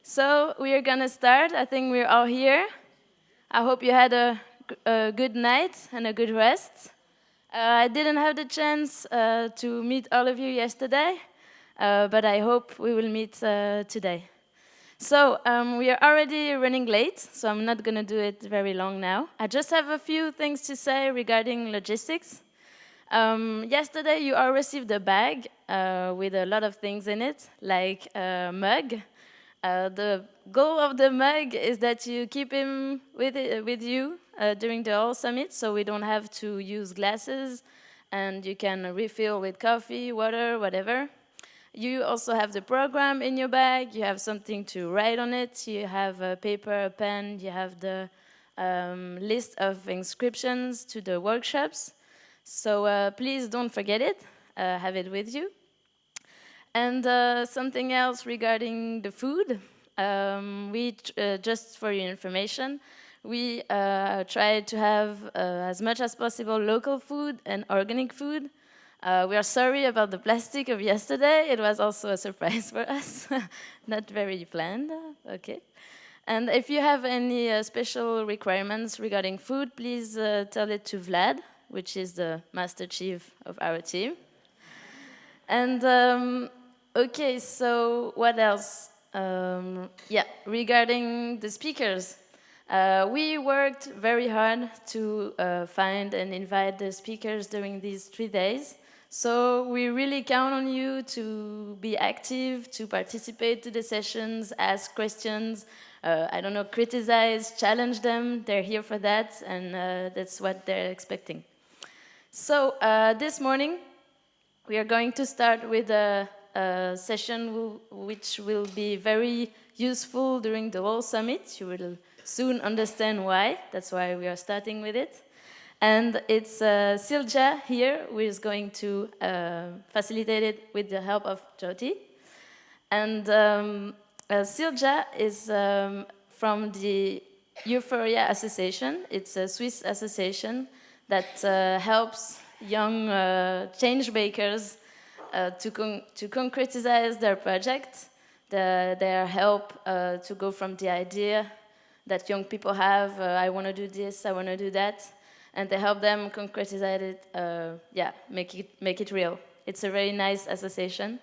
So we are gonna start. I think we're all here. I hope you had a good night and a good rest. I didn't have the chance to meet all of you yesterday, but I hope we will meet today. So we are already running late, so I'm not gonna do it very long now. I just have a few things to say regarding logistics. Yesterday you all received a bag with a lot of things in it, like a mug. The goal of the mug is that you keep him with you during the whole summit, so we don't have to use glasses, and you can refill with coffee, water, whatever. You also have the program in your bag, you have something to write on it, you have a paper, a pen, you have the list of inscriptions to the workshops. So please don't forget it, have it with you. And something else regarding the food, just for your information, we try to have as much as possible local food and organic food. We are sorry about the plastic of yesterday. It was also a surprise for us, not very planned, okay. And if you have any special requirements regarding food, please tell it to Vlad, which is the Master Chief of our team. And okay, so what else? Regarding the speakers, we worked very hard to find and invite the speakers during these 3 days. So we really count on you to be active, to participate to the sessions, ask questions, criticize, challenge them. They're here for that, and that's what they're expecting. So this morning, we are going to start with a session which will be very useful during the whole summit. You will soon understand why. That's why we are starting with it. And it's Silja here who is going to facilitate it with the help of Jyoti. And Silja is from the Euphoria Association. It's a Swiss association that helps young change makers to concretize their project, their help to go from the idea that young people have, I want to do this, I want to do that, and they help them concretize it, make it real. It's a very nice association,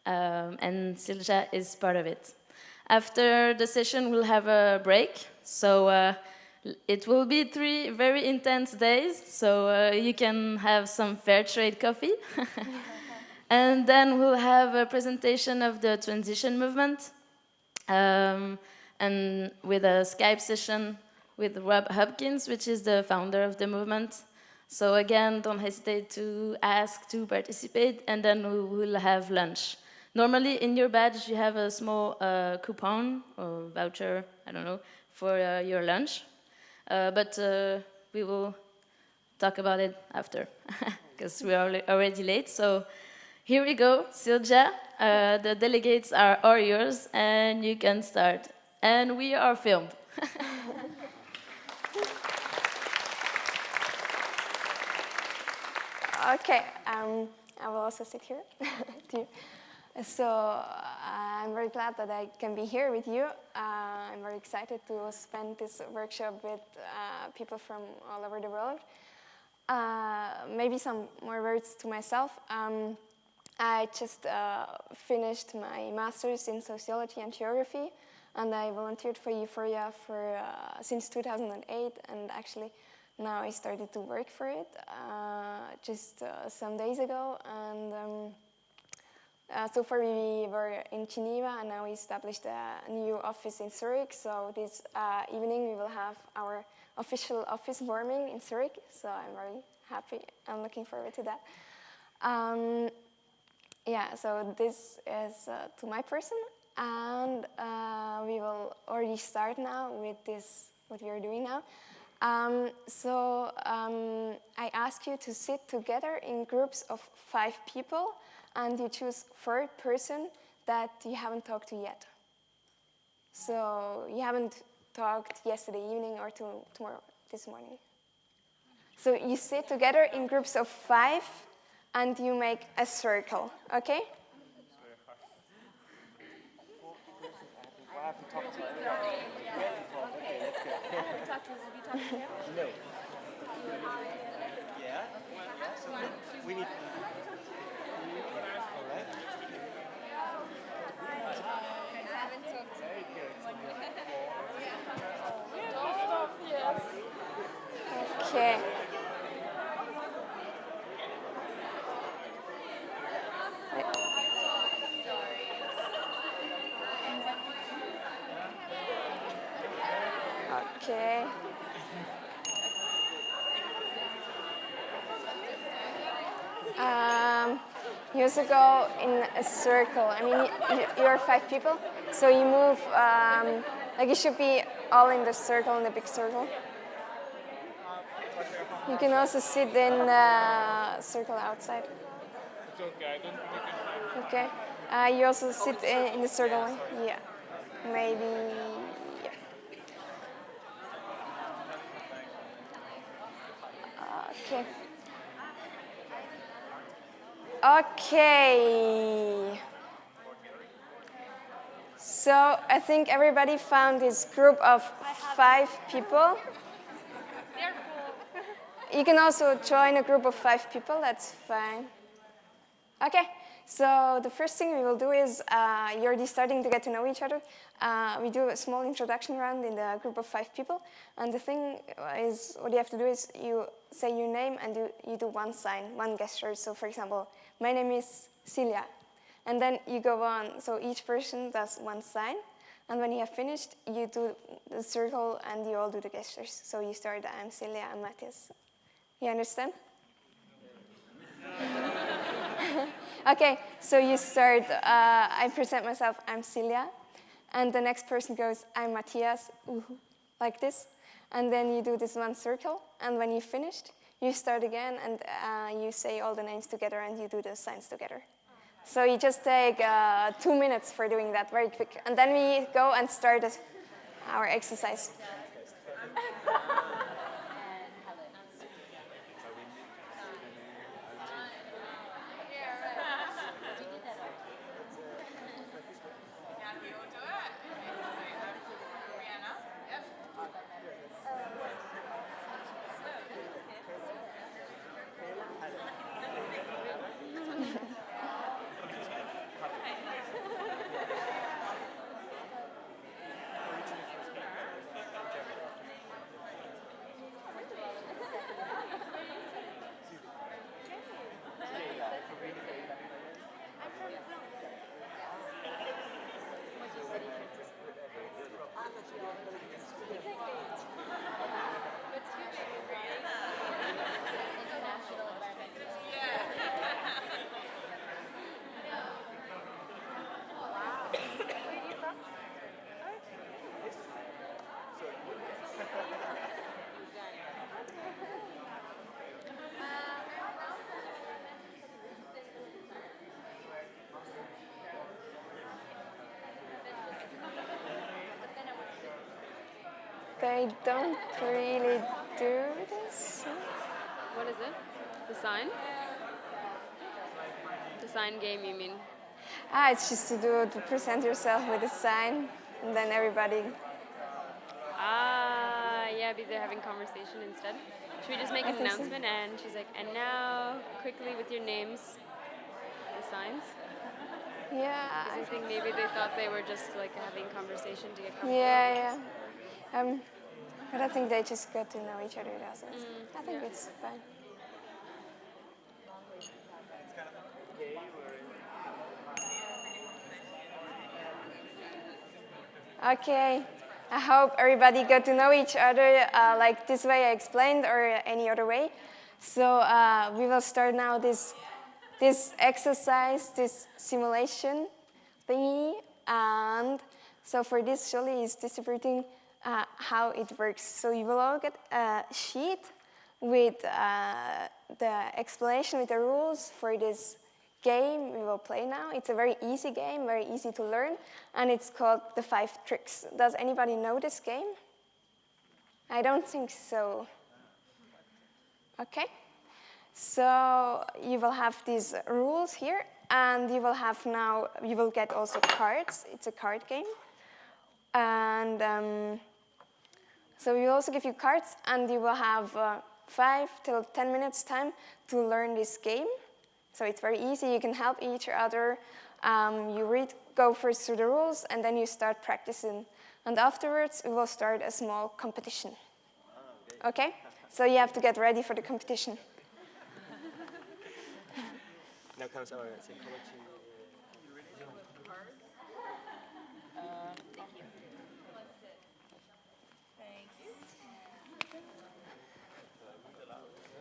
and Silja is part of it. After the session, we'll have a break, so it will be 3 very intense days, so you can have some fair trade coffee. And then we'll have a presentation of the transition movement, and with a Skype session with Rob Hopkins, which is the founder of the movement. So again, don't hesitate to ask to participate, and then we will have lunch. Normally in your badge you have a small coupon or voucher, I don't know, for your lunch. But we will talk about it after, because we are already late. So here we go, Silja. The delegates are all yours, and you can start. And we are filmed. Okay, I will also sit here too. So I'm very glad that I can be here with you. I'm very excited to spend this workshop with people from all over the world. Maybe some more words to myself. I just finished my master's in sociology and geography, and I volunteered for Euphoria since 2008, and actually now I started to work for it just some days ago. And so far we were in Geneva, and now we established a new office in Zurich. So this evening we will have our official office warming in Zurich. So I'm very happy. I'm looking forward to that. So this is to my person, and we will already start now with what we are doing now. I ask you to sit together in groups of 5 people, and you choose 4th person that you haven't talked to yet. So you haven't talked yesterday evening or tomorrow, this morning. So you sit together in groups of 5, and you make a circle, okay? haven't talked to him. We haven't talked. Okay, that's good. I haven't talked to him. Have you talked to him? No. Yeah? Yeah, so we need... All right. Very good. Okay. Okay. You also go in a circle. I mean, you are 5 people, so you move, like you should be all in the circle, in the big circle. You can also sit in the circle outside. It's okay, I don't think I can. Okay. You also sit in the circle. Yeah. Maybe. Yeah. Okay. Okay. So I think everybody found this group of 5 people. You can also join a group of 5 people, that's fine. Okay, so the first thing we will do is you're already starting to get to know each other. We do a small introduction round in the group of 5 people. And the thing is, what you have to do is you say your name and you do one sign, one gesture. So for example, my name is Silja. And then you go on, so each person does one sign. And when you have finished, you do the circle and you all do the gestures. So you start, I'm Silja, I'm Matthias. You understand? Okay, so you start, I present myself, I'm Silja. And the next person goes, I'm Matthias, like this. And then you do this one circle. And when you've finished, you start again and you say all the names together and you do the signs together. So you just take 2 minutes for doing that, very quick. And then we go and start our exercise. They don't really do this. What is it? The sign? The sign game, you mean? It's just to present yourself with a sign, and then everybody. Yeah, because they're having conversation instead. Should we just make an announcement? And she's like, and now, quickly with your names, the signs. Yeah. I think maybe they thought they were just like having conversation to get comfortable. Yeah. But I think they just got to know each other. I think it's fine. Okay. I hope everybody got to know each other like this way I explained or any other way. So we will start now this exercise, this simulation thingy. And so for this, Jolie is distributing how it works. So you will all get a sheet with the explanation, with the rules for this game we will play now. It's a very easy game, very easy to learn, and it's called The 5 Tricks. Does anybody know this game? I don't think so. Okay. So you will have these rules here, and you will get also cards. It's a card game. And so we will also give you cards, and you will have 5 till 10 minutes time to learn this game. So it's very easy. You can help each other. You go first through the rules, and then you start practicing. And afterwards, we will start a small competition. Okay? So you have to get ready for the competition. Now comes our psychology.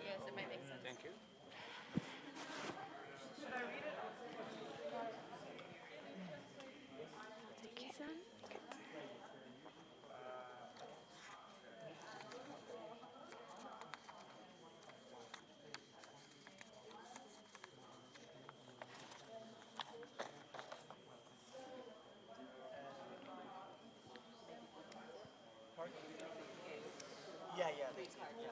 Yes, it might make sense. Thank you. Yeah, that's it. Yeah.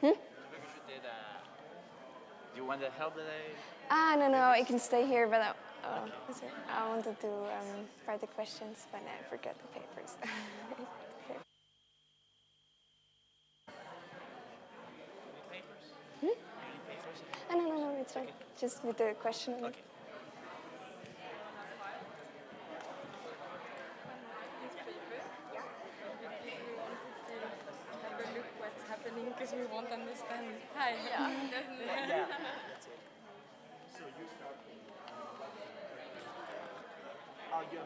Do you want the help that No, I can stay here, but I wanted to write the questions, but I forgot the papers. No, it's fine. Just with the question. Okay. Look what's happening because we won't understand. Hi. Yeah, Yeah, that's it. So you start. Oh, you.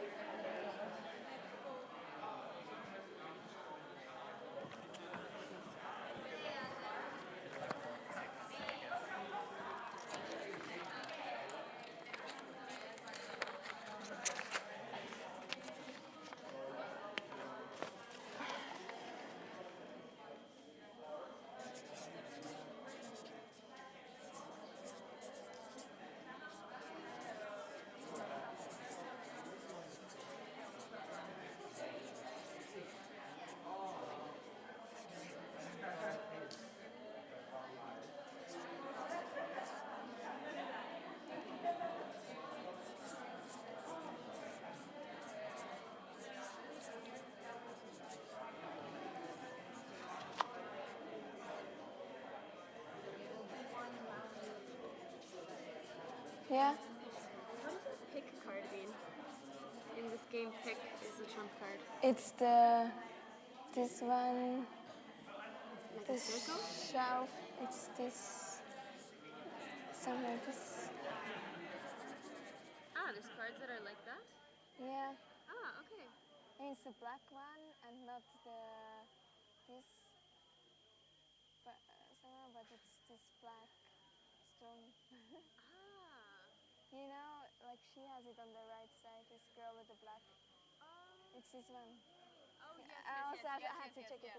Yeah. What does a pick card mean? In this game, pick is the trump card. It's this one, Like the a circle? shelf. It's this, something like this. Ah, there's cards that are like that? Yeah. Ah, okay. I mean, it's the black one and not this, but somehow, but it's this black stone. Ah. You know, like she has it on the right side, this girl with the black. It's this one. Oh, yes, I also had to check it, yeah.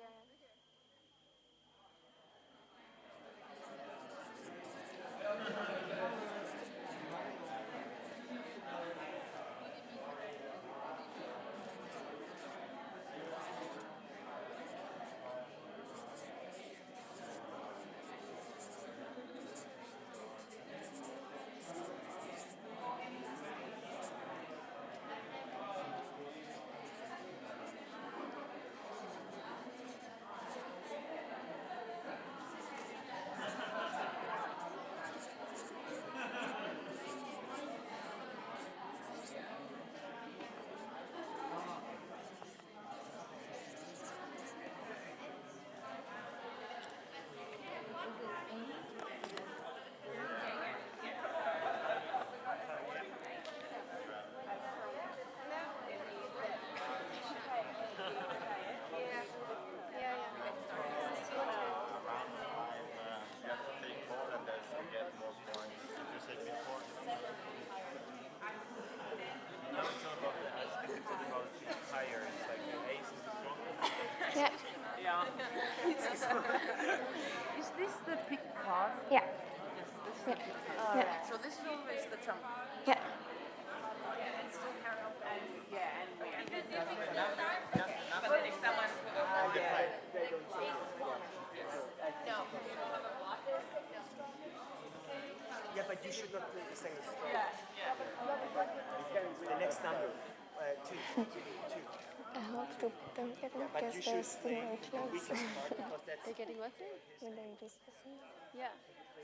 Yeah. Is this the pick card? Yeah. Yes, this is Yeah. the pick card. Yeah. So this is always the trump. Yeah. But then if someone Yeah, but you should not play the second stroke. The next number, two. I hope to don't get them But because you they're should still play very the close. weakest part because that's They're getting what thing? When they're just listening. Yeah.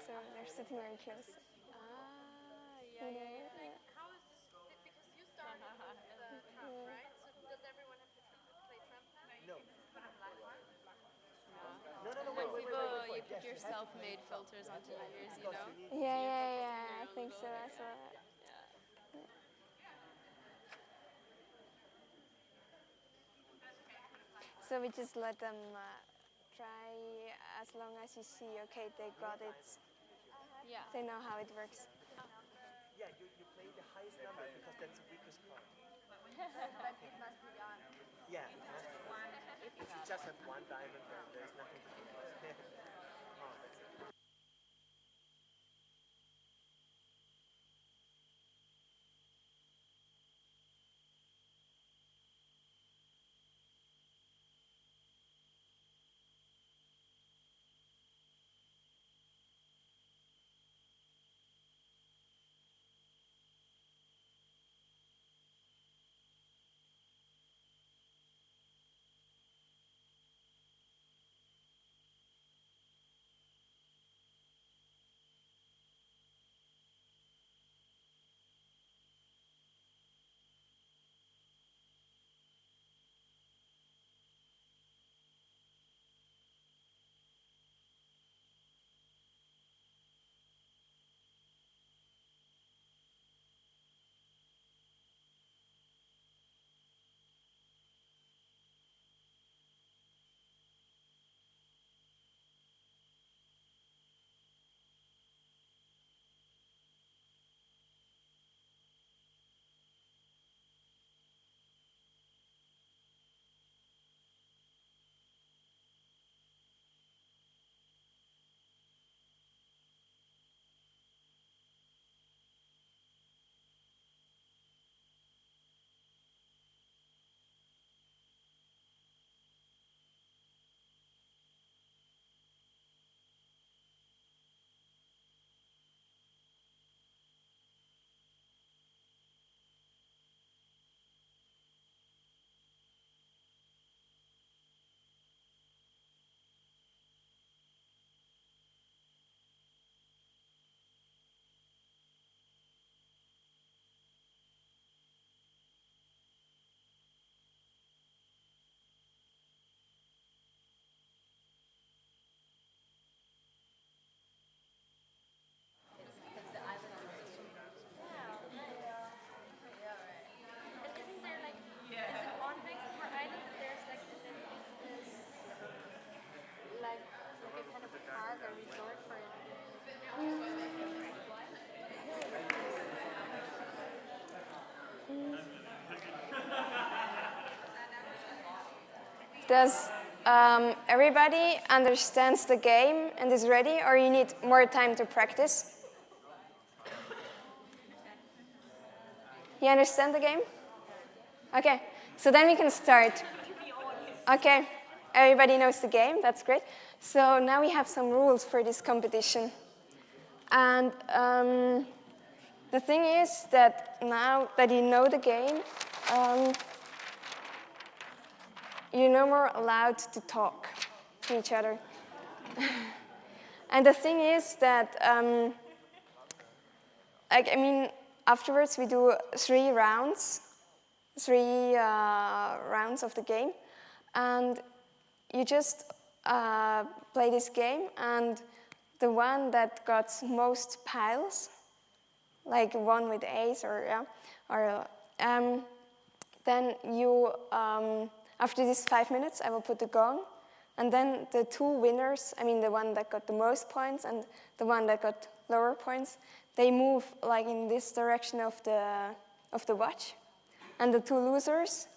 So they're sitting very close. Yeah, yeah, yeah. How is this? Because you started with the trump, right? So does everyone have to play trump then? no. No, You put your self-made filters onto your ears, you know? Yeah. I think so as well. So we just let them try as long as you see, okay, they got it. Yeah. They know how it works. Yeah, you play the highest number because that's the weakest card. But it must be on. Yeah. If you just have one diamond, then there's nothing to do. Oh, that's it. Isn't there like, is it on Vancouver Island? There's like this, like a kind of park or resort for it. Does everybody understands the game and is ready, or you need more time to practice? You understand the game? Okay, so then we can start. Okay, everybody knows the game, that's great. So now we have some rules for this competition. And the thing is that now that you know the game, you're no more allowed to talk to each other. And the thing is that, afterwards we do 3 rounds, 3 rounds of the game, and you just play this game, and the one that got most piles, like one with ace then you, after these 5 minutes, I will put the gong, and then the 2 winners, the one that got the most points and the one that got lower points, they move like in this direction of the watch, and the 2 losers,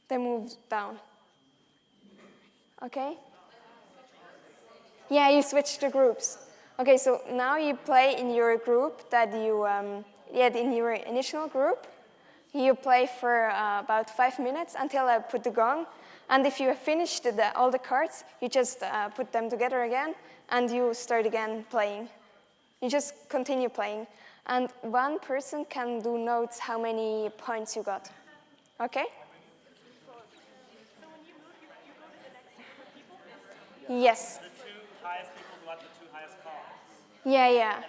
they move down. Okay? Yeah, you switch the groups. Okay, so now you play in your group that you, in your initial group. You play for about 5 minutes until I put the gong. And if you have finished all the cards, you just put them together again, and you start again playing. You just continue playing. And one person can do notes how many points you got. Okay? Yes. The two highest people got the two highest cards. Yeah. And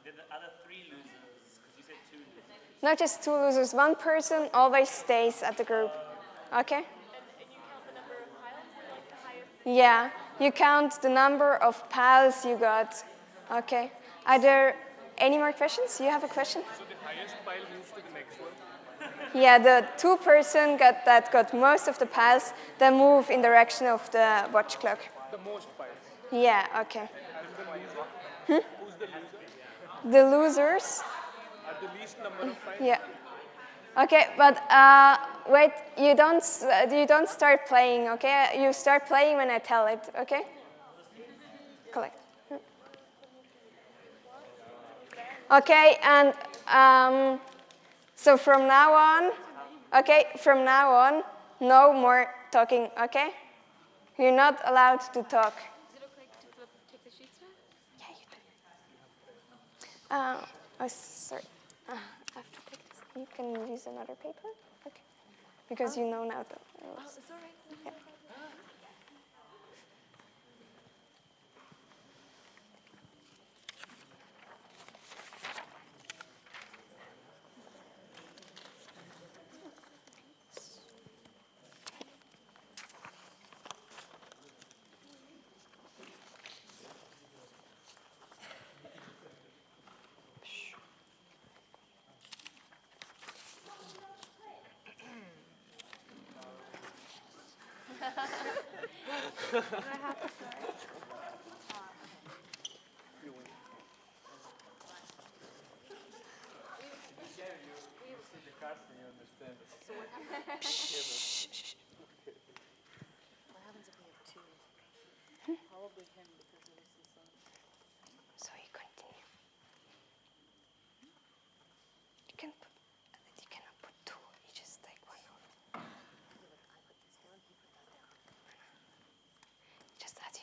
then the other three losers, because you said two losers. Not just two losers. One person always stays at the group. Okay? And you count the number of piles, like the highest. Yeah. You count the number of piles you got. Okay. Are there any more questions? You have a question? So the highest pile moves to the next one. Yeah, the two person that got most of the piles, they move in direction of the watch clock. The most piles. Yeah, okay. And the loser? Who's the loser? The losers? At the least number of piles? Yeah. Okay, but wait, you don't start playing, okay? You start playing when I tell it, okay? Collect. Okay, and so from now on, no more talking, okay? You're not allowed to talk. Is it okay to take the sheets now? Yeah, you do. Sorry. I have to take this. You can use another paper? Okay. Because you know now the rules. It's all right. Yeah. So you continue. You cannot put two. You just take one off. Just that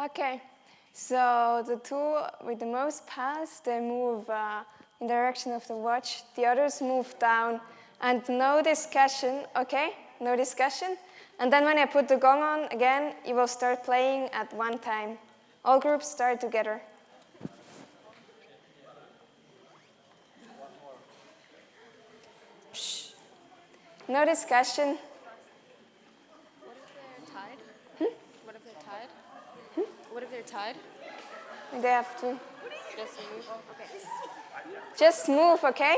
Okay, so the two with the most pass, they move in the direction of the watch. The others move down, and no discussion, okay? No discussion. And then when I put the gong on again, you will start playing at one time. All groups start together. Shh. No discussion. What if they're tied? What if they're tied? What if they're tied? They have to. Just move. Okay. Just move, okay?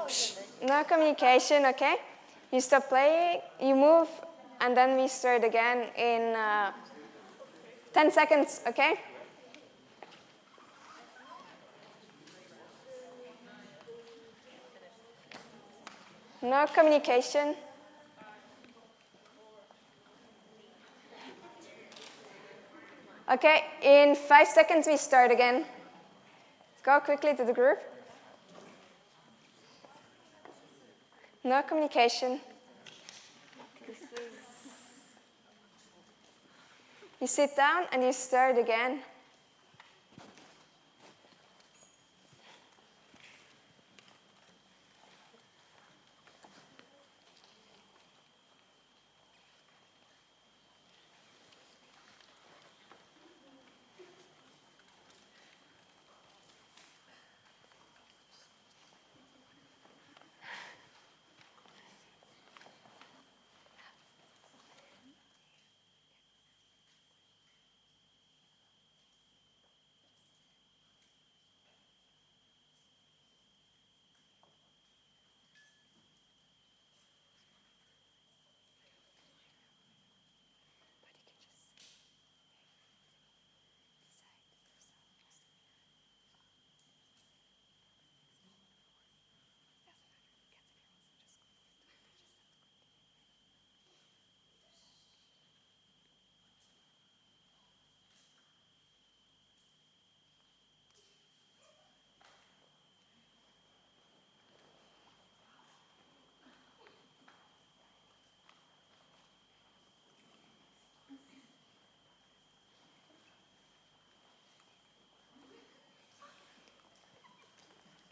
Shh. No communication, okay? You stop playing, you move, and then we start again in 10 seconds, okay? No communication. Okay, in 5 seconds we start again. Go quickly to the group. No communication. You sit down and you start again.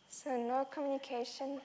So no communication.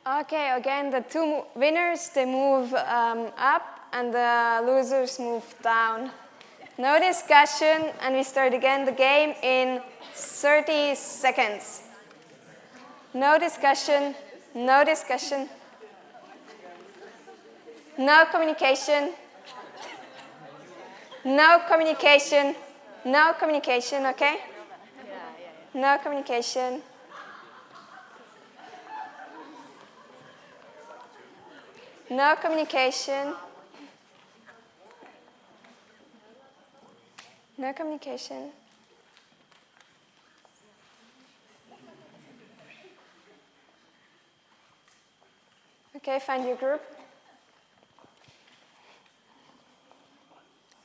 Okay, again, the two winners, they move up and the losers move down. No discussion, and we start again the game in 30 seconds. No discussion, no discussion. No communication. No communication. No communication, okay? No communication. No communication. No communication. Okay, find your group.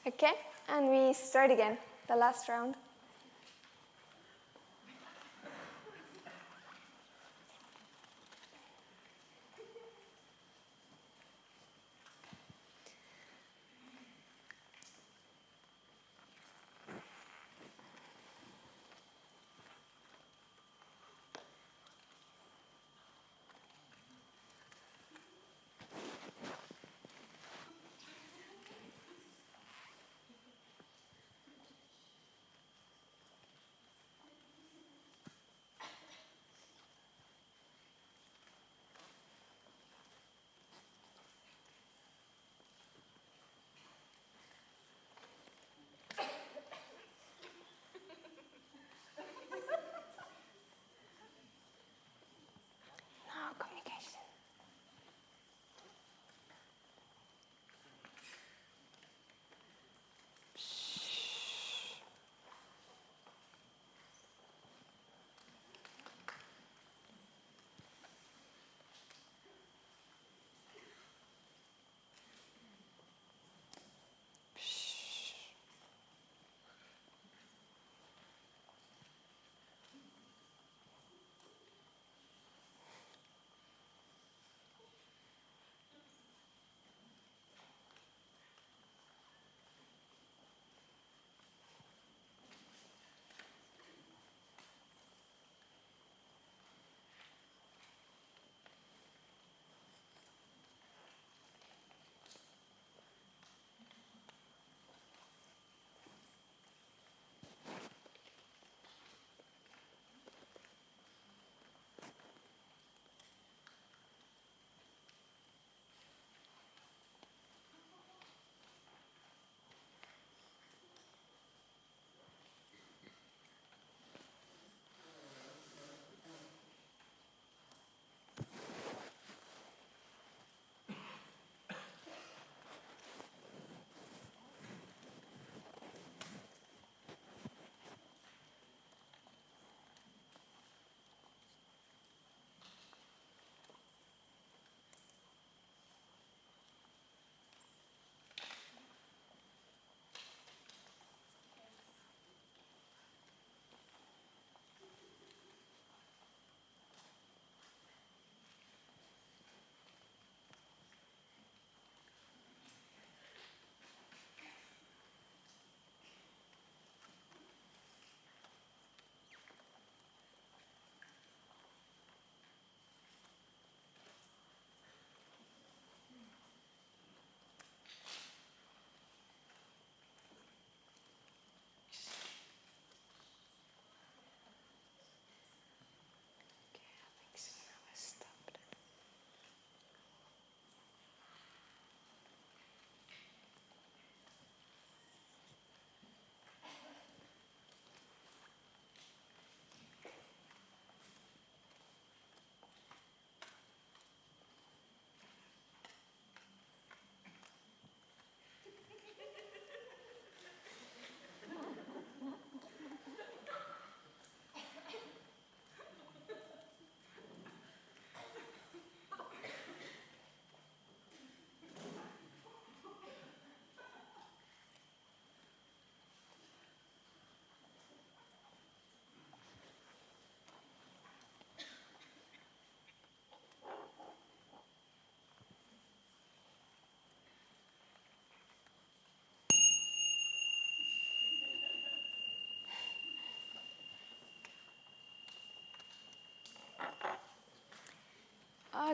Okay, and we start again, the last round.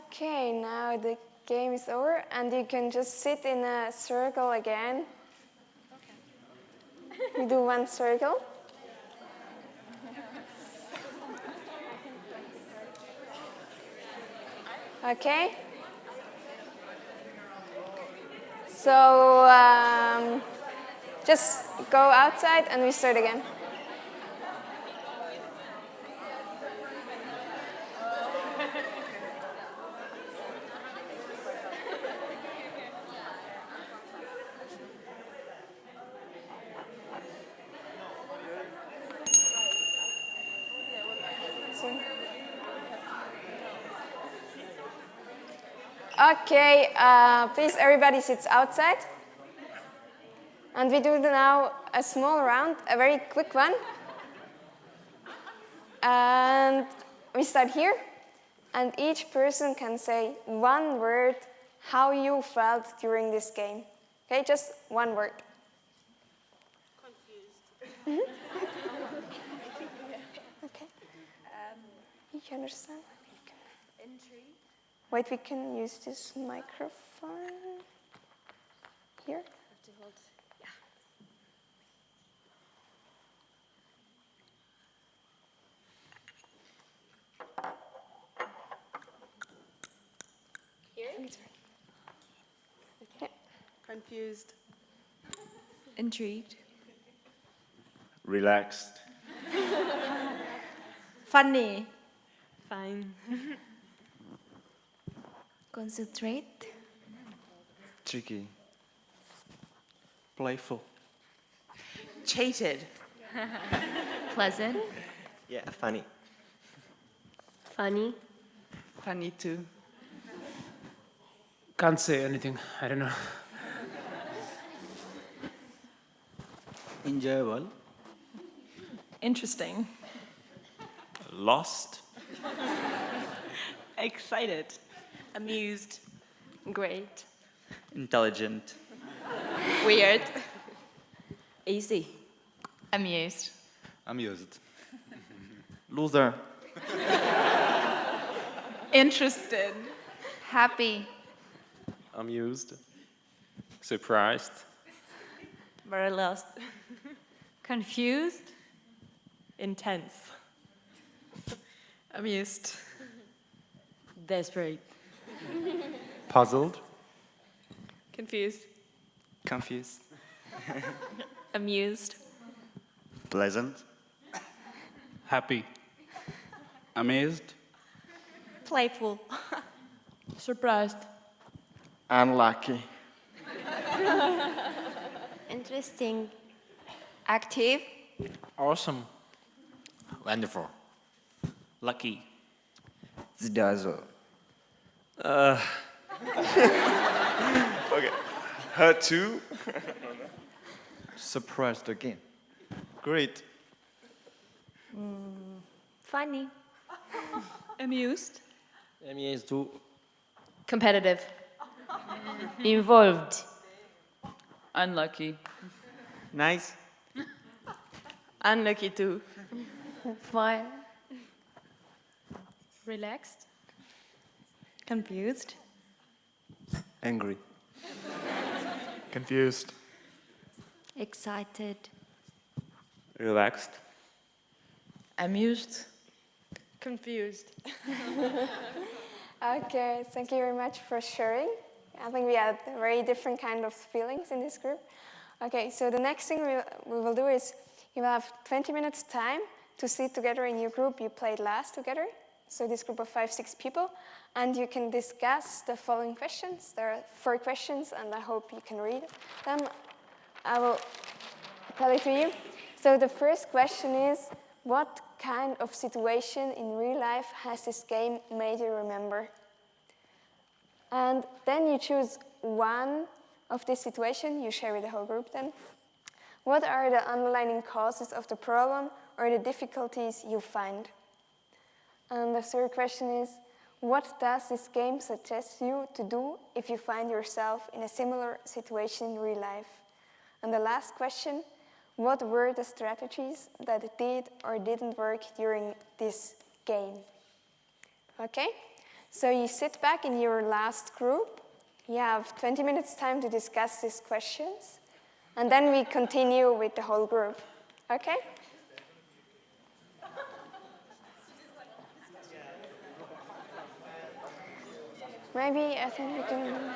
Okay, now the game is over and you can just sit in a circle again. We do one circle. Okay. So just go outside and we start again. Okay, please everybody sits outside. And we do now a small round, a very quick one. And we start here. And each person can say one word how you felt during this game. Okay, just one word. Confused. Okay. You understand? Intrigued. Wait, we can use this microphone here. Have to hold. Yeah. Here? Yeah. Confused. Intrigued. Relaxed. Funny. Fine. Concentrate. Tricky. Playful. Cheated. Pleasant. Yeah, funny. Funny. Funny too. Can't say anything. I don't know. Enjoyable. Interesting. Lost. Excited. Amused. Great. Intelligent. Weird. Easy. Amused. Amused. Loser. Interested. Happy. Amused. Surprised. Very lost. Confused. Intense. Amused. Desperate. Puzzled. Confused. Confused. Amused. Pleasant. Happy. Amazed. Playful. Surprised. Unlucky. Interesting. Active. Awesome. Wonderful. Lucky. Zdazo. Okay. Her too. Surprised again. Great. Funny. Amused. Amused too. Competitive. Involved. Unlucky. Nice. Unlucky too. Fine. Relaxed. Confused. Angry. Confused. Excited. Relaxed. Amused. Confused. Okay, thank you very much for sharing. I think we had very different kind of feelings in this group. Okay, so the next thing we will do is you will have 20 minutes time to sit together in your group you played last together. So this group of 5-6 people, and you can discuss the following questions. There are 4 questions, and I hope you can read them. I will tell it to you. So the first question is, what kind of situation in real life has this game made you remember? And then you choose one of this situation, you share with the whole group then. What are the underlying causes of the problem or the difficulties you find? And the third question is, what does this game suggest you to do if you find yourself in a similar situation in real life? And the last question, what were the strategies that did or didn't work during this game? Okay, So you sit back in your last group. You have 20 minutes time to discuss these questions. And then we continue with the whole group. Okay? Maybe I think we can...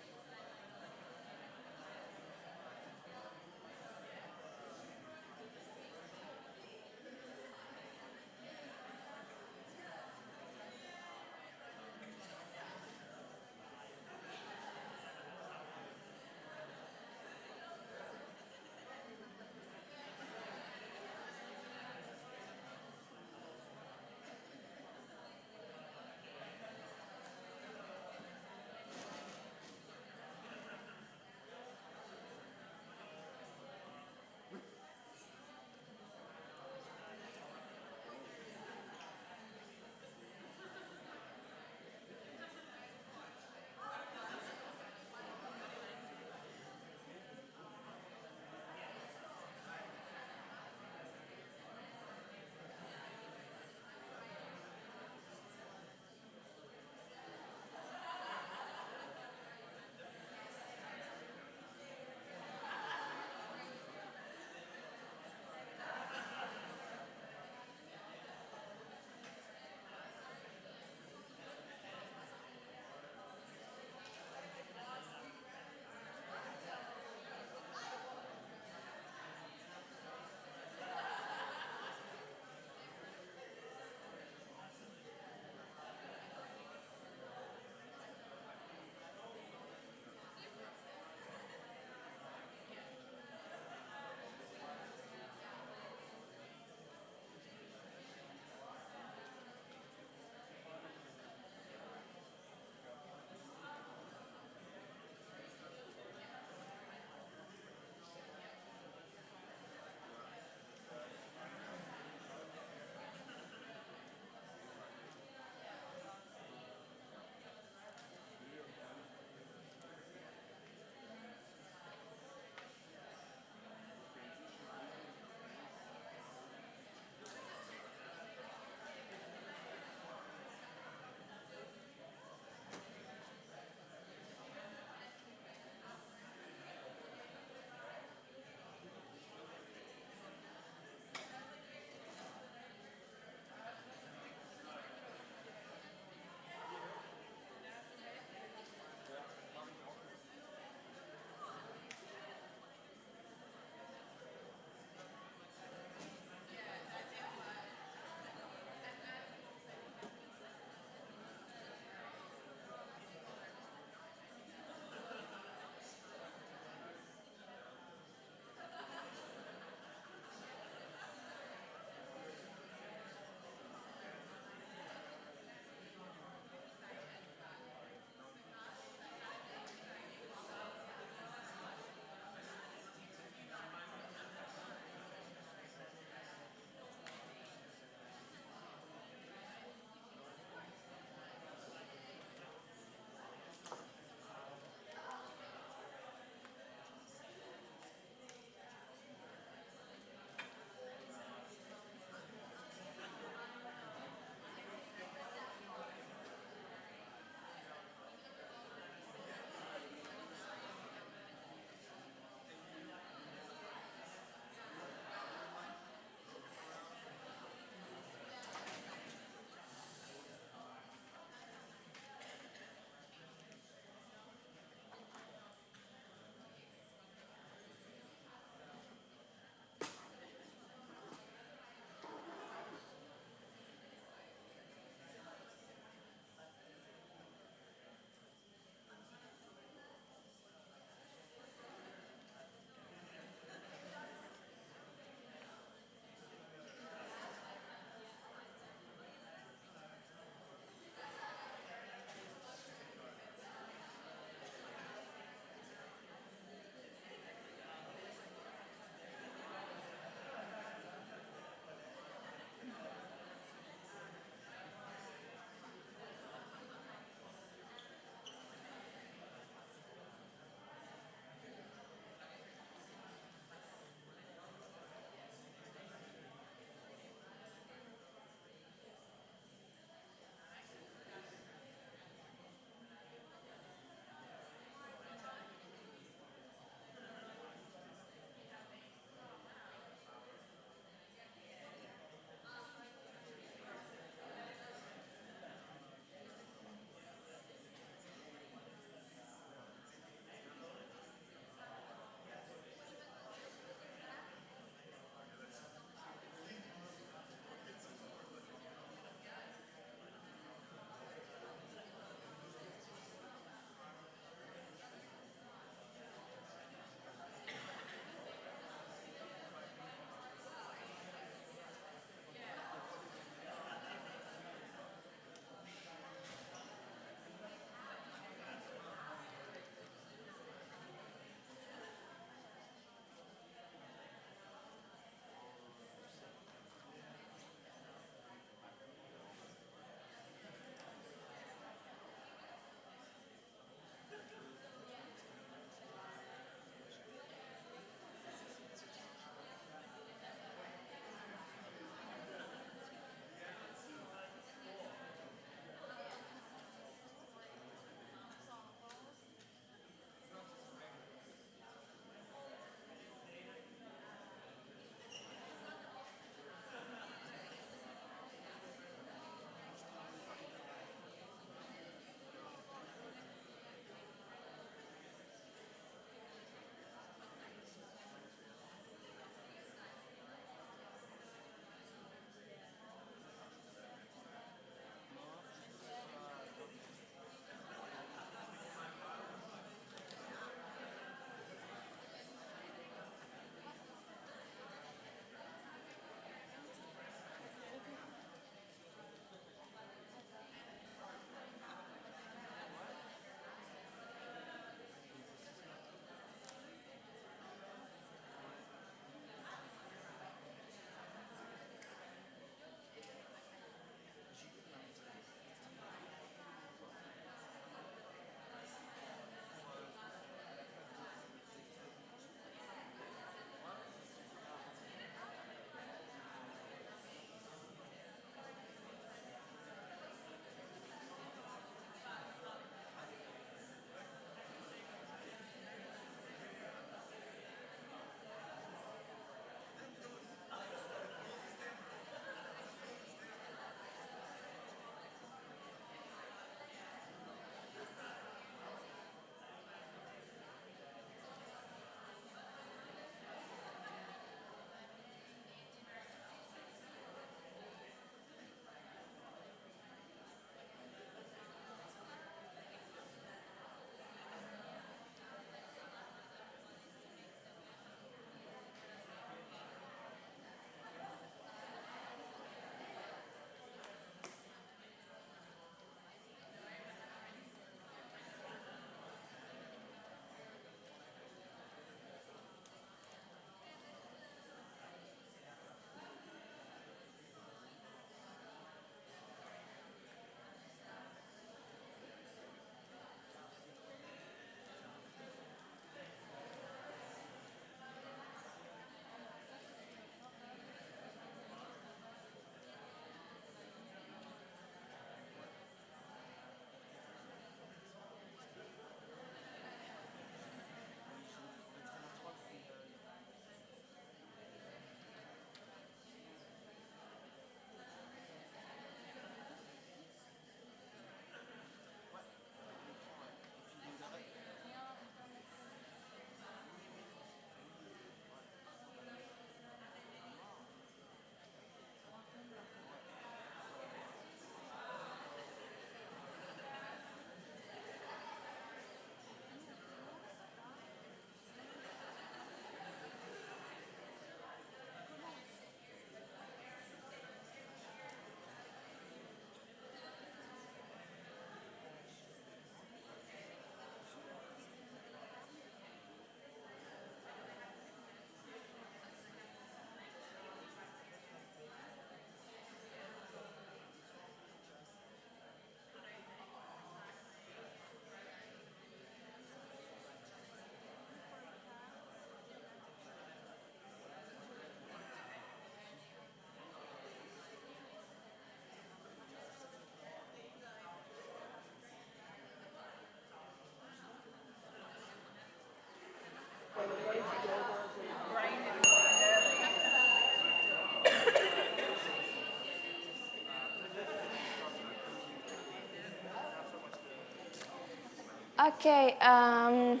Okay, you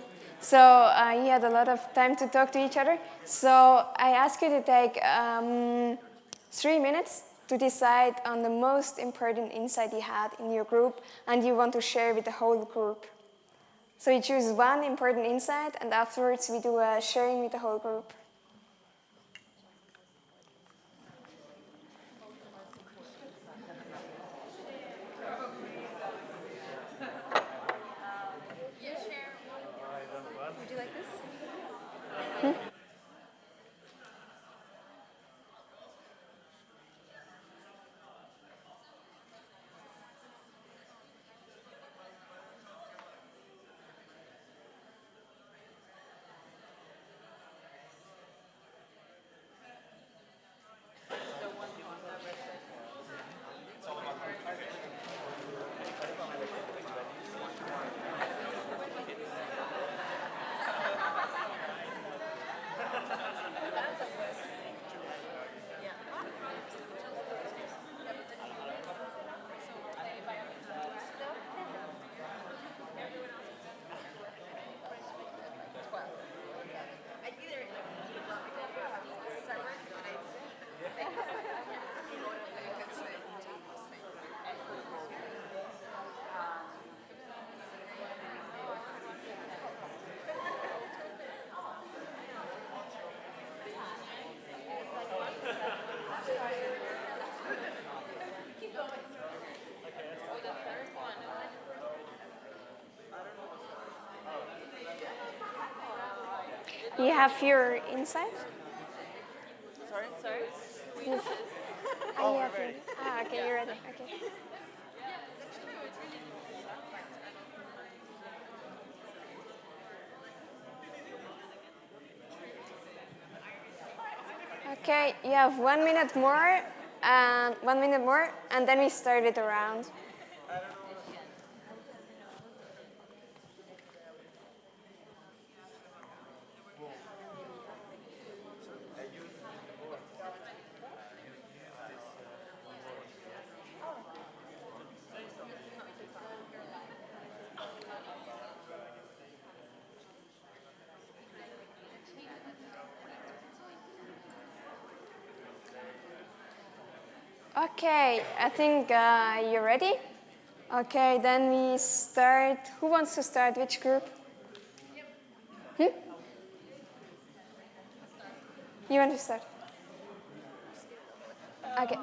had a lot of time to talk to each other. So I ask you to take 3 minutes to decide on the most important insight you had in your group and you want to share with the whole group. So you choose one important insight and afterwards we do a sharing with the whole group. Would you like this? You have your insight? Sorry? You have your, okay, you're ready. Okay. Okay, you have 1 minute more, and 1 minute more, and then we start it around. Okay, I think you're ready. Okay, then we start. Who wants to start? Which group? Hmm? You want to start? Okay.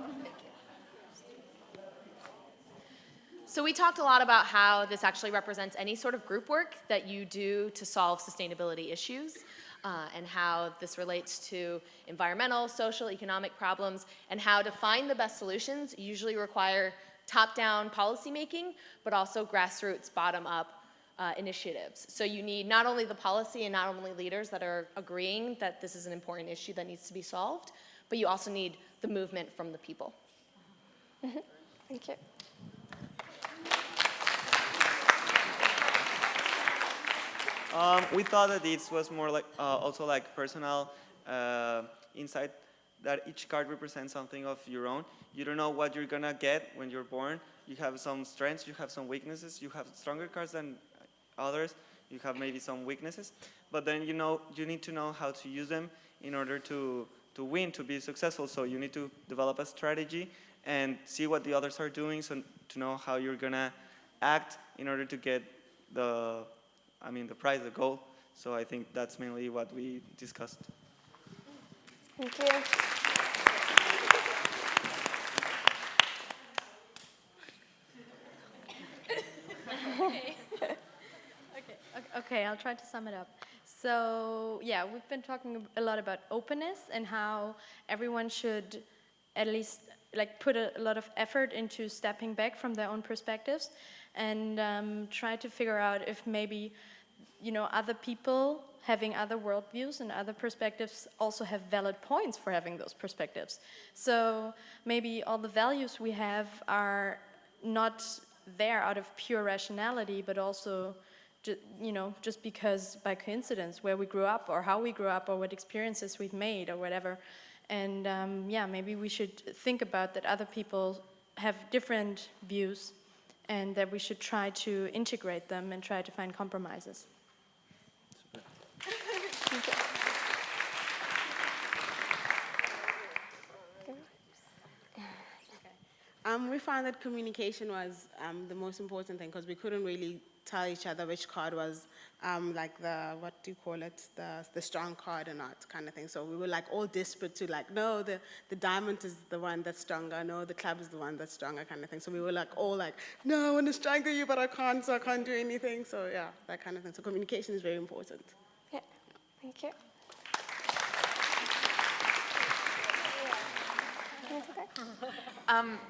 So we talked a lot about how this actually represents any sort of group work that you do to solve sustainability issues, and how this relates to environmental, social, economic problems, and how to find the best solutions usually require top-down policymaking, but also grassroots, bottom-up initiatives. So you need not only the policy and not only leaders that are agreeing that this is an important issue that needs to be solved, but you also need the movement from the people. Mm-hmm. Thank you. We thought that this was more like also like personal insight, that each card represents something of your own. You don't know what you're gonna get when you're born. You have some strengths, you have some weaknesses. You have stronger cards than others. You have maybe some weaknesses, but then you need to know how to use them in order to win, to be successful. So you need to develop a strategy and see what the others are doing, so to know how you're gonna act in order to get the prize, the goal. So I think that's mainly what we discussed. Thank you. Okay, I'll try to sum it up. So, yeah, we've been talking a lot about openness and how everyone should at least put a lot of effort into stepping back from their own perspectives and try to figure out if maybe, other people having other worldviews and other perspectives also have valid points for having those perspectives. So maybe all the values we have are not there out of pure rationality, but also just because by coincidence where we grew up or how we grew up or what experiences we've made or whatever. And maybe we should think about that other people have different views and that we should try to integrate them and try to find compromises. We found that communication was the most important thing because we couldn't really tell each other which card was like the, what do you call it, the strong card or not kind of thing. So we were like all desperate to like, no, the diamond is the one that's stronger, no, the club is the one that's stronger kind of thing. So we were like all like, no, I want to strangle you, but I can't, so I can't do anything. So yeah, that kind of thing. So communication is very important. Yeah, thank you.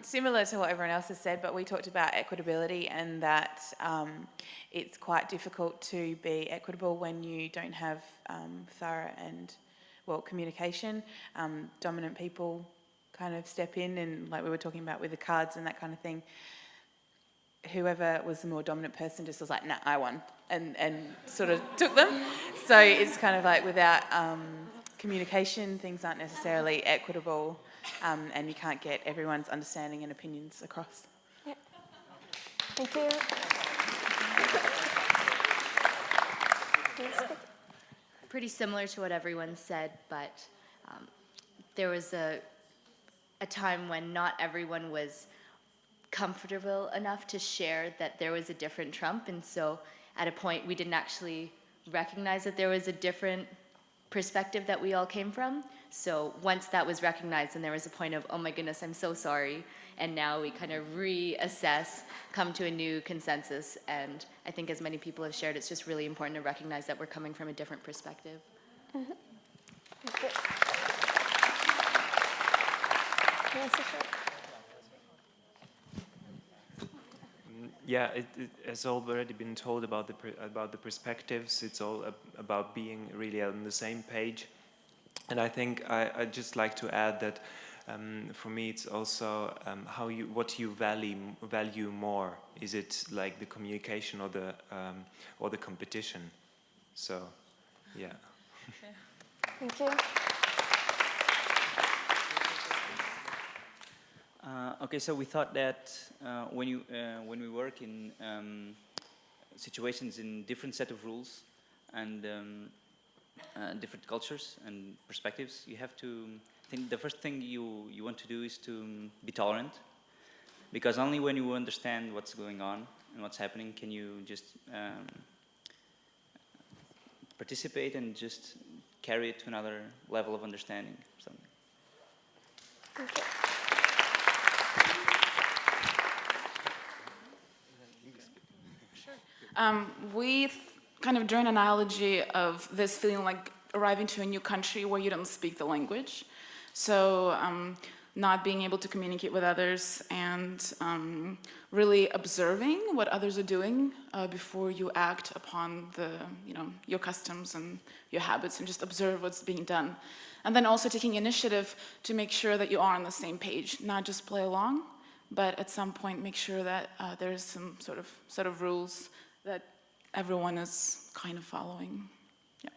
Similar to what everyone else has said, but we talked about equitability and that it's quite difficult to be equitable when you don't have thorough and, well, communication. Dominant people kind of step in, and like we were talking about with the cards and that kind of thing, whoever was the more dominant person just was like, nah, I won, and sort of took them. So it's kind of like without communication, things aren't necessarily equitable. And you can't get everyone's understanding and opinions across. Yeah. Thank you. Pretty similar to what everyone said, but there was a time when not everyone was comfortable enough to share that there was a different Trump, and so at a point we didn't actually recognize that there was a different perspective that we all came from. So once that was recognized and there was a point of, oh my goodness, I'm so sorry, and now we kind of reassess, come to a new consensus, and I think as many people have shared, it's just really important to recognize that we're coming from a different perspective. Mm-hmm. Thank you. Yes, sure. Yeah, it has already been told about the perspectives. It's all about being really on the same page. And I think I'd just like to add that for me it's also what you value more. Is it like the communication or the competition? So, yeah. Thank you. Okay, so we thought that when we work in situations in different set of rules and different cultures and perspectives, you have to think the first thing you want to do is to be tolerant, because only when you understand what's going on and what's happening can you just participate and just carry it to another level of understanding or something. Thank you. We kind of drew an analogy of this feeling like arriving to a new country where you don't speak the language. So not being able to communicate with others and really observing what others are doing before you act upon your customs and your habits, and just observe what's being done. And then also taking initiative to make sure that you are on the same page, not just play along, but at some point make sure that there's some sort of set of rules that everyone is kind of following. Yeah.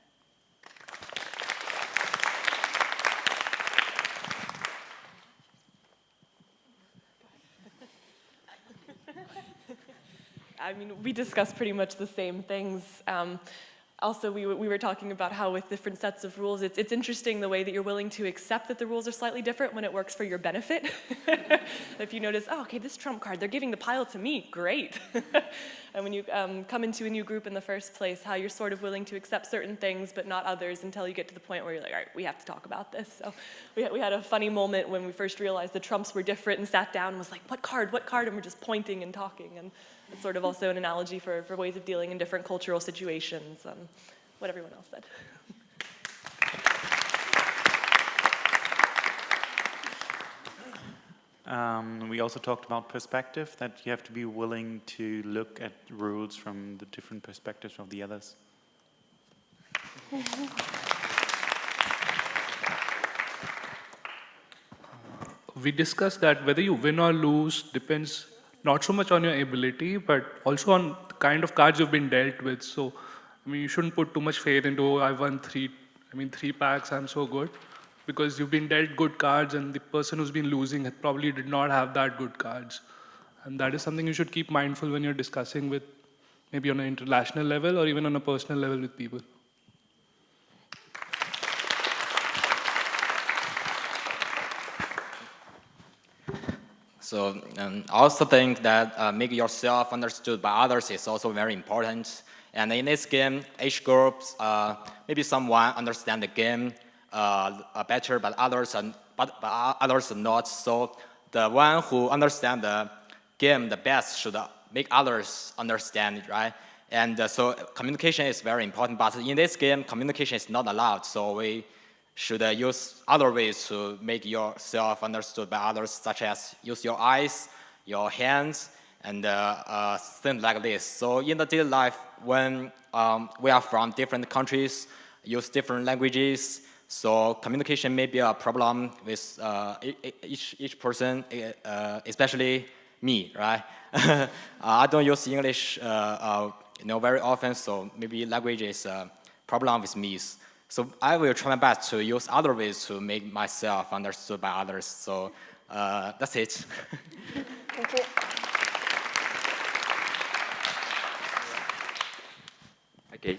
I mean, we discussed pretty much the same things. Also, we were talking about how with different sets of rules, it's interesting the way that you're willing to accept that the rules are slightly different when it works for your benefit. If you notice, oh, okay, this trump card, they're giving the pile to me, great. And when you come into a new group in the first place, how you're sort of willing to accept certain things but not others until you get to the point where you're like, all right, we have to talk about this. So we had a funny moment when we first realized the trumps were different and sat down and was like, what card, what card? And we're just pointing and talking. And it's sort of also an analogy for ways of dealing in different cultural situations, what everyone else said. We also talked about perspective, that you have to be willing to look at rules from the different perspectives of the others. We discussed that whether you win or lose depends not so much on your ability, but also on the kind of cards you've been dealt with. So, I mean, you shouldn't put too much faith into, oh, I won three packs, I'm so good. Because you've been dealt good cards and the person who's been losing probably did not have that good cards. And that is something you should keep mindful when you're discussing with maybe on an international level or even on a personal level with people. So I also think that make yourself understood by others is also very important. And in this game, age groups, maybe someone understand the game better, but others are not. So the one who understand the game the best should make others understand it, right? And so communication is very important. But in this game, communication is not allowed. So we should use other ways to make yourself understood by others, such as use your eyes, your hands, and things like this. So in the daily life, when we are from different countries, use different languages, so communication may be a problem with each person, especially me, right? I don't use English very often, so maybe language is a problem with me. So I will try my best to use other ways to make myself understood by others. So that's it. Thank you. Okay.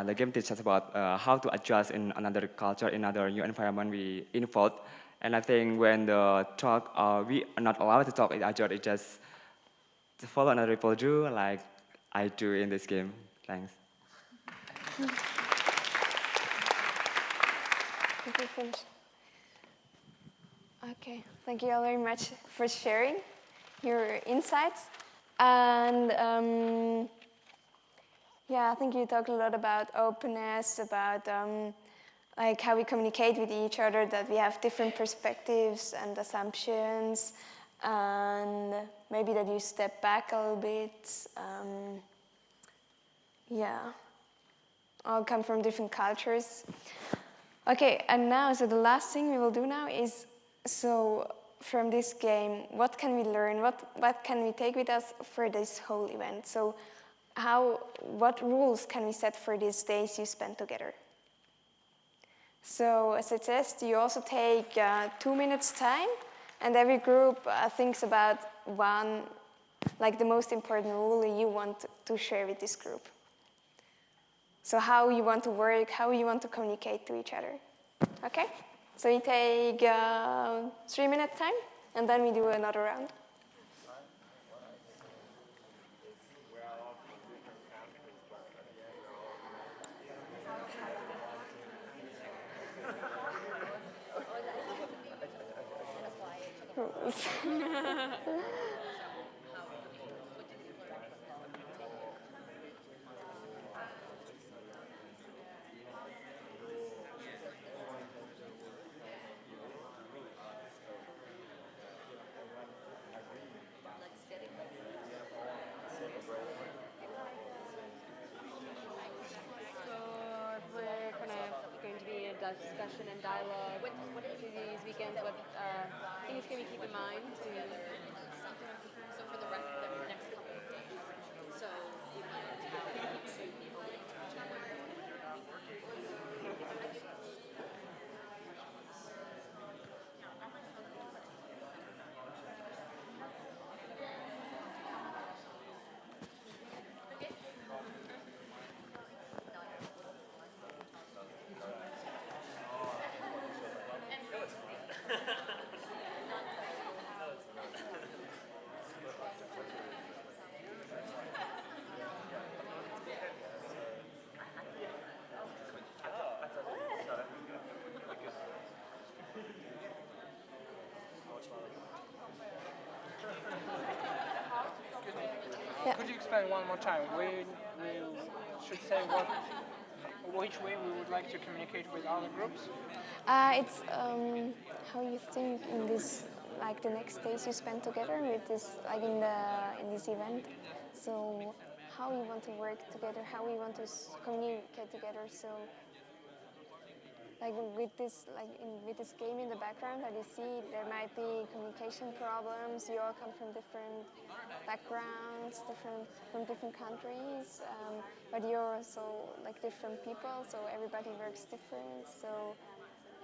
The game teaches us about how to adjust in another culture, in another new environment we involved. And I think when the talk, we are not allowed to talk in other, it just to follow another people do, like I do in this game. Thanks. Thank you, finish. Okay, thank you all very much for sharing your insights. And yeah, I think you talked a lot about openness, about like how we communicate with each other, that we have different perspectives and assumptions, and maybe that you step back a little bit. Yeah, all come from different cultures. Okay, and now, so the last thing we will do now is, so from this game, what can we learn? What can we take with us for this whole event? So what rules can we set for these days you spend together? So as I suggest, you also take 2 minutes time, and every group thinks about one, like the most important rule you want to share with this group. So how you want to work, how you want to communicate to each other. Okay? So you take 3 minutes time, and then we do another round. We're kind of going to be in a discussion and dialogue through these weekends. What things can we keep in mind to? So for the rest of the next couple of days. So Could you explain one more time? We should say which way we would like to communicate with other groups? It's how you think in this, like the next days you spend together with this, like in this event. So how you want to work together, how we want to communicate together. So like with this, with this game in the background that you see, there might be communication problems. You all come from different backgrounds, from different countries, but you're also like different people. So everybody works different. So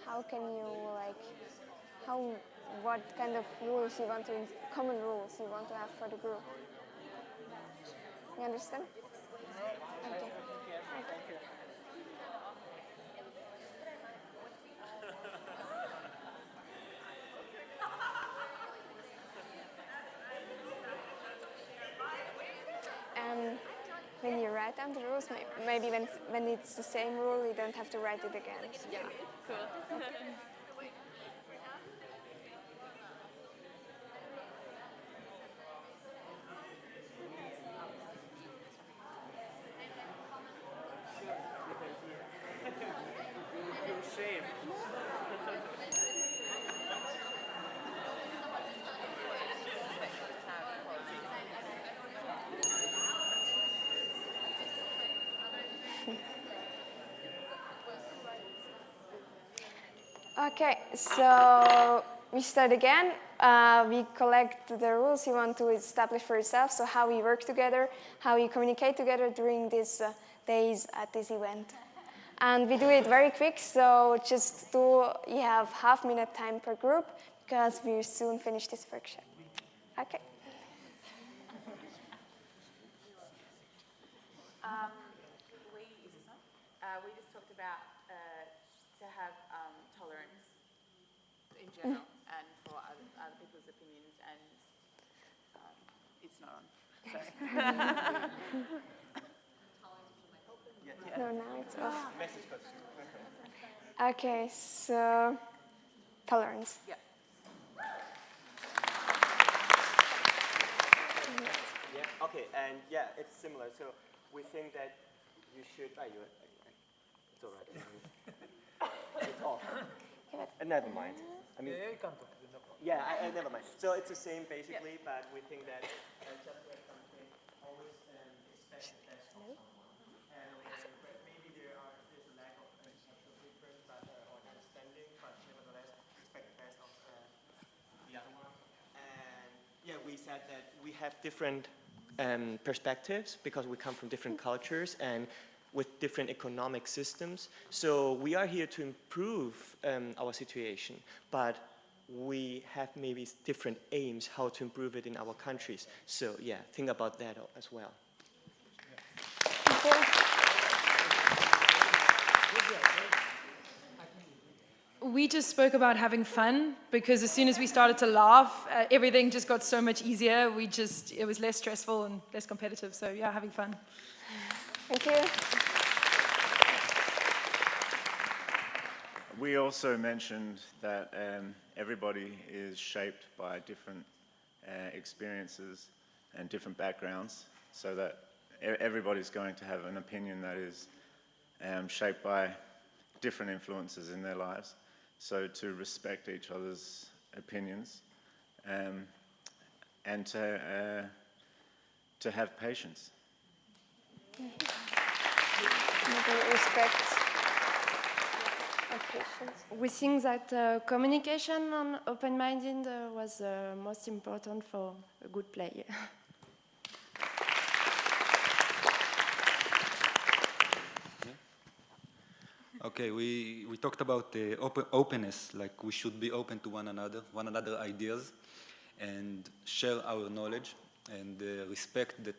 how can you how what kind of rules you want to, common rules you want to have for the group. You understand? Okay. When you write down the rules, maybe when it's the same rule, you don't have to write it again. Yeah, cool. Shame. Okay, so we start again. We collect the rules you want to establish for yourself, so how we work together, how we communicate together during these days at this event. And we do it very quick, so you have half-minute time per group, because we soon finish this workshop. Okay. We just talked about to have tolerance in general and for other people's opinions, and it's not on. No, now it's off. Okay, so tolerance. Yeah. Yeah. Okay, and yeah, it's similar. So we think that you should. It's all right. It's off. Never mind. I mean, you can't talk. Yeah, never mind. So it's the same basically, but we think that just like something, always expect the best of someone. And maybe there's a lack of understanding, but nevertheless expect the best of the other one. And yeah, we said that we have different perspectives because we come from different cultures and with different economic systems. So we are here to improve our situation, but we have maybe different aims how to improve it in our countries. So yeah, think about that as well. We just spoke about having fun, because as soon as we started to laugh, everything just got so much easier. It was less stressful and less competitive. So yeah, having fun. Thank you. We also mentioned that everybody is shaped by different experiences and different backgrounds, so that everybody's going to have an opinion that is shaped by different influences in their lives. So to respect each other's opinions and to have patience. Respect. We think that communication and open-minded was most important for a good play. Okay, we talked about openness, like we should be open to one another ideas, and share our knowledge, and respect that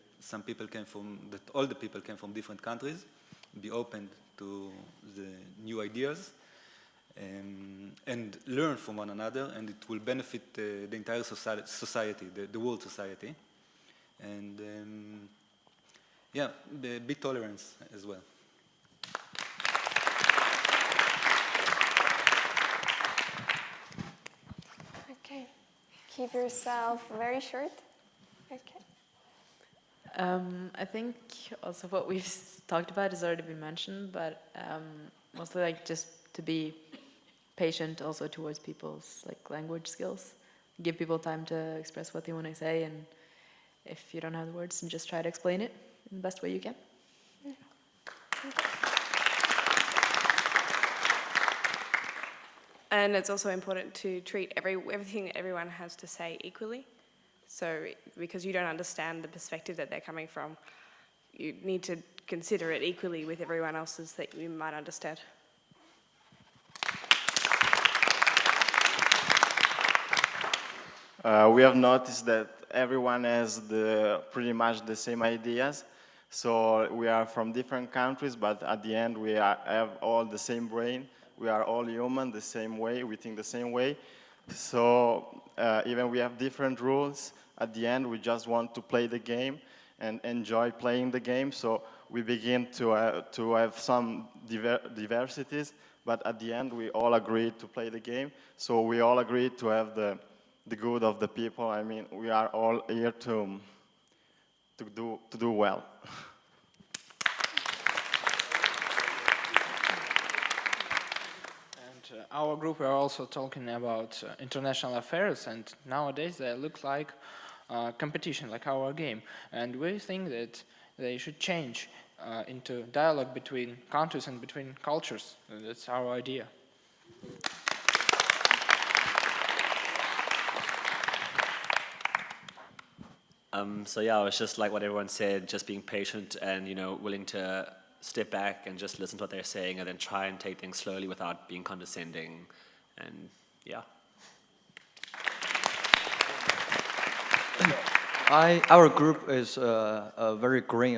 all the people came from different countries, be open to the new ideas, and learn from one another, and it will benefit the entire society, the world society, and yeah, be tolerant as well. Okay, keep yourself very short. Okay. I think also what we've talked about has already been mentioned, but mostly like just to be patient also towards people's like language skills. Give people time to express what they want to say, and if you don't have the words, then just try to explain it in the best way you can. And it's also important to treat everything that everyone has to say equally. So because you don't understand the perspective that they're coming from, you need to consider it equally with everyone else's that you might understand. We have noticed that everyone has pretty much the same ideas. So we are from different countries, but at the end have all the same brain. We are all human the same way, we think the same way. So even we have different rules, at the end we just want to play the game and enjoy playing the game. So we begin to have some diversities, but at the end we all agreed to play the game. So we all agreed to have the good of the people. I mean, we are all here to do well. Our group are also talking about international affairs, and nowadays they look like competition, like our game. And we think that they should change into dialogue between countries and between cultures. That's our idea. So yeah, it's just like what everyone said, just being patient and, you know, willing to step back and just listen to what they're saying and then try and take things slowly without being condescending. And yeah. Our group is very green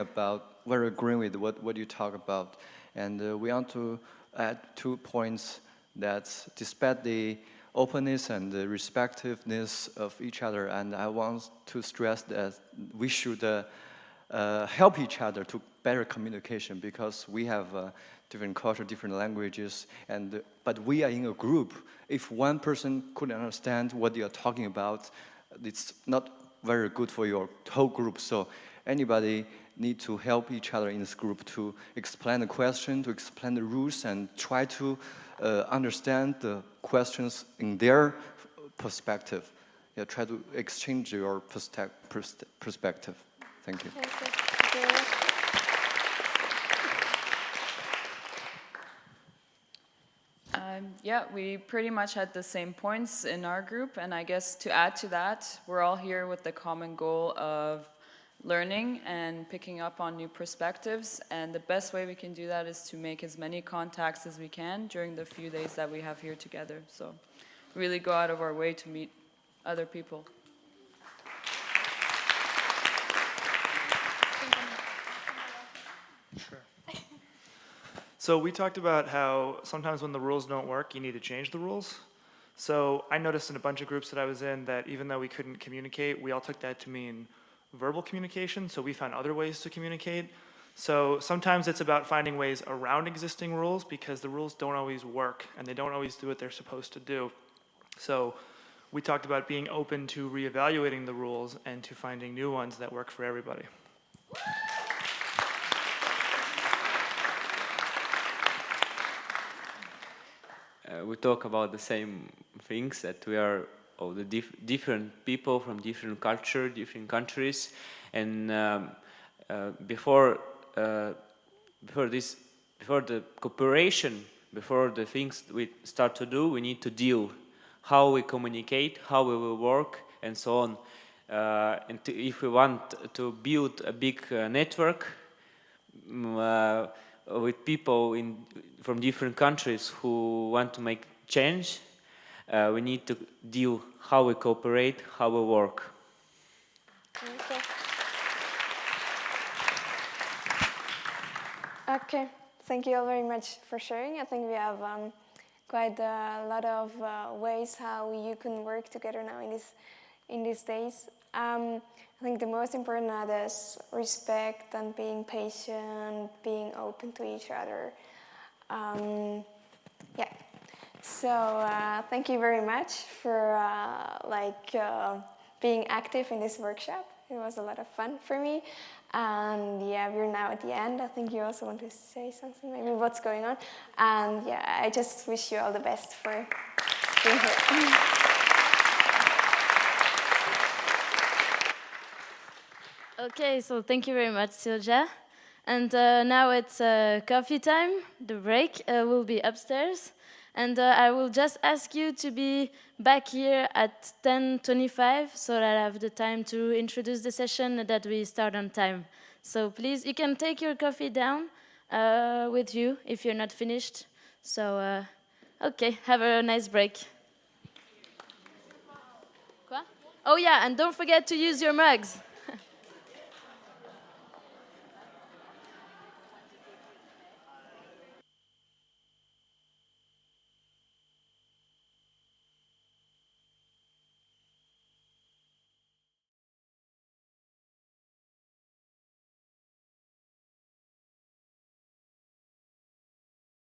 with what you talk about, and we want to add 2 points that despite the openness and the respectiveness of each other, and I want to stress that we should help each other to better communication, because we have different culture, different languages, but we are in a group. If one person couldn't understand what you are talking about, it's not very good for your whole group. So anybody need to help each other in this group to explain the question, to explain the rules, and try to understand the questions in their perspective. Yeah, try to exchange your perspective. Thank you. Yeah, we pretty much had the same points in our group, and I guess to add to that, we're all here with the common goal of learning and picking up on new perspectives, and the best way we can do that is to make as many contacts as we can during the few days that we have here together. So really go out of our way to meet other people. Sure. So we talked about how sometimes when the rules don't work, you need to change the rules. So I noticed in a bunch of groups that I was in that even though we couldn't communicate, we all took that to mean verbal communication, so we found other ways to communicate. So sometimes it's about finding ways around existing rules because the rules don't always work and they don't always do what they're supposed to do. So we talked about being open to reevaluating the rules and to finding new ones that work for everybody. We talk about the same things, that we are all the different people from different culture, different countries, and before the cooperation, before the things we start to do, we need to deal how we communicate, how we will work, and so on. And if we want to build a big network with people from different countries who want to make change, we need to deal how we cooperate, how we work. Okay, thank you all very much for sharing. I think we have quite a lot of ways how you can work together now in these days. I think the most important is respect and being patient, being open to each other. Yeah. So thank you very much for being active in this workshop. It was a lot of fun for me. And yeah, we're now at the end. I think you also want to say something, maybe what's going on. And yeah, I just wish you all the best for being here. Okay, so thank you very much, Silja. And now it's coffee time. The break will be upstairs. And I will just ask you to be back here at 10:25 so that I have the time to introduce the session and that we start on time. So please, you can take your coffee down with you if you're not finished. So, okay, have a nice break. Quoi? Oh yeah, and don't forget to use your mugs.